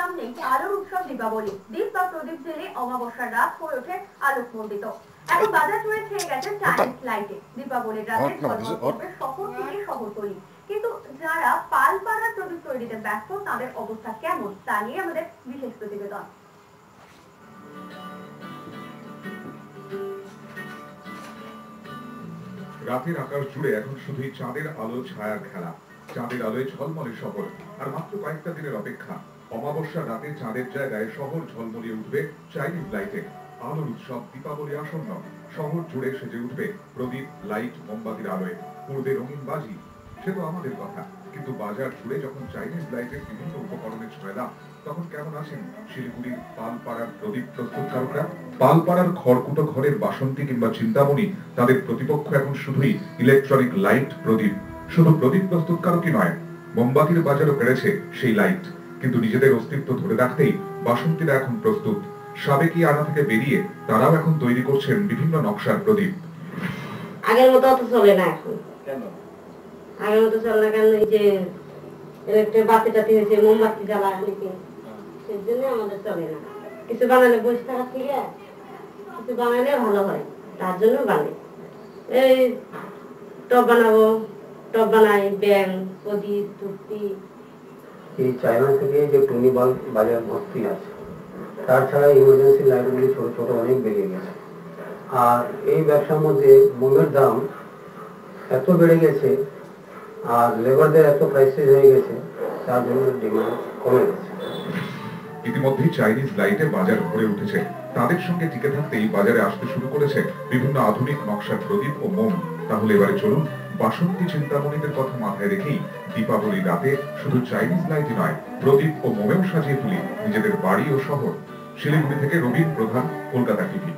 সামনে আলোর উৎসব দীপাবলি। দীপ বা প্রদীপ জেলে অমাবস্যার রাত হয়ে ওঠে আলোকমণ্ডিত। এখন বাজার জুড়ে ছেয়ে গেছে চাইনিজ লাইটে। দীপাবলির রাতে শহর থেকে শহরতলি। কিন্তু যারা পালপাড়ার প্রদীপ তৈরিতে ব্যস্ত তাদের অবস্থা কেমন তা নিয়ে আমাদের বিশেষ প্রতিবেদন। রাতের আকাশ জুড়ে এখন শুধুই চাঁদের আলো ছায়ার খেলা। চাঁদের আলোয় ঝলমলে শহর, আর মাত্র কয়েকটা দিনের অপেক্ষা। অমাবস্যা রাতে চাঁদের জায়গায় শহর ঝলমলিয়ে উঠবে চাইনিজ লাইটে। আলোর উৎসব দীপাবলি আসন্ন। শহর জুড়ে সেজে উঠবে প্রদীপ, লাইট, মোমবাতির আলোয়। পূর্বে রঙিন বাজি, সে তো আমাদের কথা, কিন্তু বাজার জুড়ে যখন চাইনিজ লাইটের বিভিন্ন উপকরণের ছয়লা, তখন কেমন আছেন শিলিগুড়ির পালপাড়ার প্রদীপ প্রস্তুতকারকরা? পালপাড়ার খড়কুটো ঘরের বাসন্তী কিংবা চিন্তামণি, তাদের প্রতিপক্ষ এখন শুধুই ইলেকট্রনিক লাইট, প্রদীপ। শুধু প্রদীপ প্রস্তুতকারকই নয়, মোমবাতির বাজারও বেড়েছে সেই লাইট। কিন্তু নিজেদের অস্তিত্ব ধরে রাখতেই বাসন্তীরা এখন প্রস্তুত। সাবেকি আনা থেকে বেরিয়ে তারাও এখন তৈরি করছেন বিভিন্ন নকশার প্রদীপ। আগের মতো অত চলে না এখন। কেন আগের মতো চলে না? কেন এই যে ইলেকট্রিক বাতি টাতি হয়েছে, মোমবাতি জ্বালায় অনেকে, সেই জন্য আমাদের চলে না। কিছু বানালে বসে থাকার থেকে কিছু বানালে ভালো হয়, তার জন্য বানাই। এই টব বানাবো, টব বানাই, ব্যাং, প্রদীপ, টুপি। এই চায়না থেকে যে টুনি বাল্ব বাজার ভর্তি আছে, তাছাড়া ইমার্জেন্সি লাইটগুলি ছোট ছোট অনেক বেড়ে গেছে। আর এই ব্যবসার মধ্যে মোমের দাম এত বেড়ে গেছে, আর লেবারদের এত প্রাইসেস হয়ে গেছে, তার জন্য ডিমান্ড কমে গেছে। ইতিমধ্যেই চাইনিজ লাইটে বাজার ভরে উঠেছে। তাদের সঙ্গে টিকে থাকতেই বাজারে আসতে শুরু করেছে বিভিন্ন আধুনিক নকশার প্রদীপ ও মোম। তাহলে এবারে চলুন বাসন্তী চিন্তামণিদের কথা মাথায় রেখেই দীপাবলি রাতে শুধু চাইনিজ লাইটই নয়, প্রদীপ ও মোমেও সাজিয়ে তুলি নিজেদের বাড়ি ও শহর। শিলিগুড়ি থেকে রবীন প্রধান, কলকাতা টিভি।